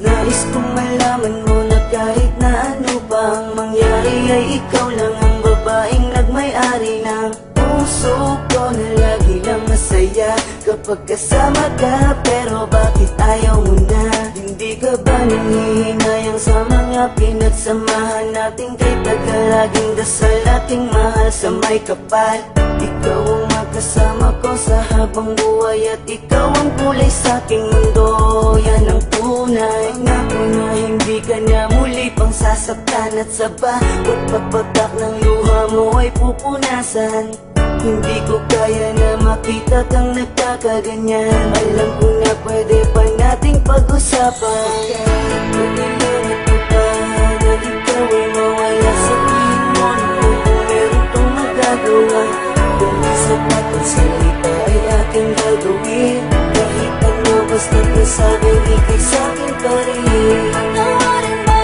Nais kong malaman mo na kahit na ano bang mangyari ay ikaw lang ang babaeng nagmay-ari ng puso ko na lagi lang masaya kapag kasama ka. Pero bakit ayaw mo na? Hindi ka ba nangihinayang sa mga pinagsamahan natin? Kay tagal laging dasal ating mahal sa may kapal. Ikaw ang makasama ko sa habang buhay at ikaw ang kulay sa aking mundo. Yan ang tunay. Ngako na hindi ka na muli pang sasaktan at sa bawat pagpatak ng luha mo ay pupunasan. Hindi ko kaya na makita kang nagkakaganyan. Alam ko na pwede pa nating pag-usapan. Pagkailangan ko pa na ikaw ay mawala. Sabihin mo na kung meron tong magagawa. Kung sapat ang salita ay aking gagawin. Kahit ano basta't nasabi ikay sa'kin pa rin. Patawarin mo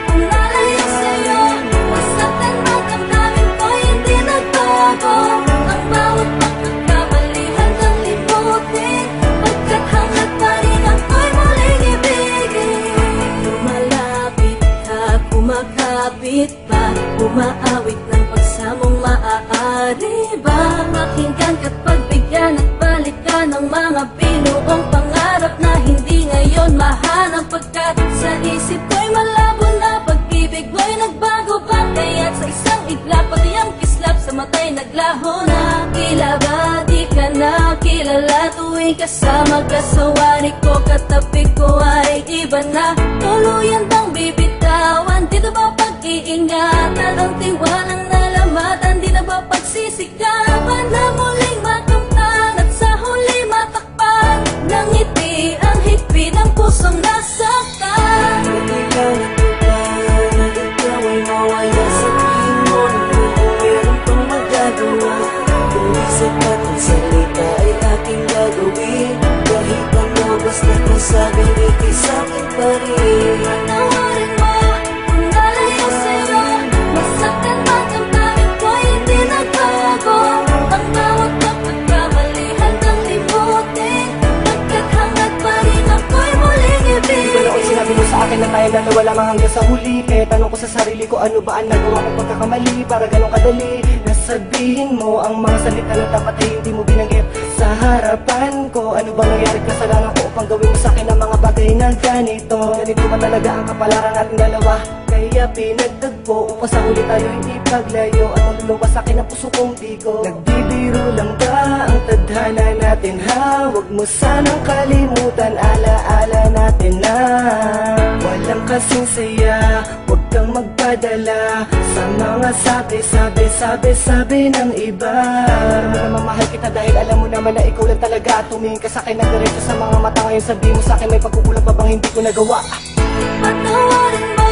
kung nalayo sa'yo. Masaktan man damdamin ko hindi nagbago. Ang bawat pagkakamali hanggang limutin. Pagkat hanggat pa rin ako'y muling ibigin. Lumalapit ka, kumakapit pa. Umaawit ng pagsamong maaari ba? Pakinggan ka't pagbigyan at balikan ng mga binuong pangarap na hindi ngayon mahanap. Pagkat sa isip ko'y malabo na pag-ibig mo'y nagbago ba? Kaya't sa isang iglap pati ang kislap sa mata'y naglaho na. Tila ba di ka na kilala tuwing kasama ka sa wari ko? Katabi ko ay iba na. Tuluyan bang bibitawan? Di na ba pag-iingatan? Ang tiwalang nalamatan? Di na ba pagsisikapan na muling makamtan? At sa huli matakpan ng ngiti ang higpit ng pusong nasaktan. Pagkailangan ko pa na ikaw ay mawala. Sabihin mo na kung meron pang magagawa. Kung di sapat ang salita ay aking gagawin. Kahit ano basta't nasabing ikay sa'kin pa rin. Patawarin mo kung nalayo sa'yo. Masaktan man damdamin ko hindi nagbago. Ang bawat pagkakamali hanggang limutin. Pagkat hanggat pa rin ako'y muling Di ba ibigin. noon sinabi mo sa akin na tayo dalawa lamang hanggang sa huli? Kaya tanong ko sa sarili ko, ano ba ang nagawa kong pagkakamali para ganun kadali? Nasabihin mo ang mga salita na dapat ay hindi mo binanggit sa harapan ko. Ano ba nangyari kasalanan ko upang gawin mo sa akin ang mga bagay na ganito? Ganito ba talaga ang kapalaran nating dalawa? Kaya pinagtagpo upang sa huli tayo'y ipaglayo. At maluluwa sa akin ang puso kong bigo. Nagbibiro lang ba ang tadhana natin ha? Huwag mo sanang kalimutan, alaala natin na walang kasing saya. Huwag kang magpadala sa mga sabi ng iba. Alam mo naman mahal kita dahil alam mo naman na ikaw lang talaga. Tumingin ka sa akin ng diretso sa mga mata. Ngayon sabihin mo sa akin may pagkukulang pa bang hindi ko nagawa? Patawarin mo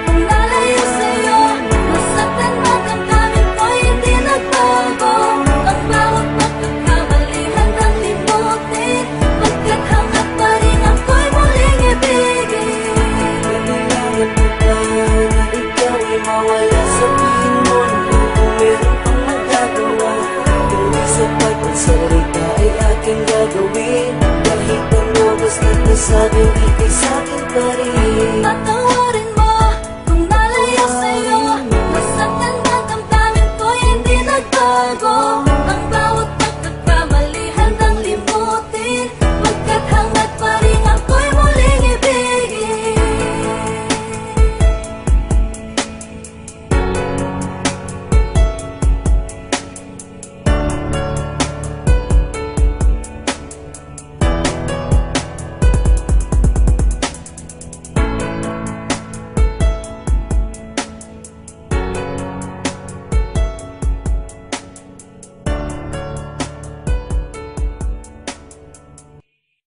kung nalayo sa'yo. Masaktan man damdamin ko hindi nagbago. Ang bawat pagkakamali hanggang limutin. Pagkat hanggat pa rin ako'y muling ibigin. Pagkailangan ko pa na ikaw ay mawala. Sabihin mo na kung meron pang magagawa. Kung di sapat ang salita ay aking gagawin. Kahit ano basta't nasabing ikay sa'kin pa rin.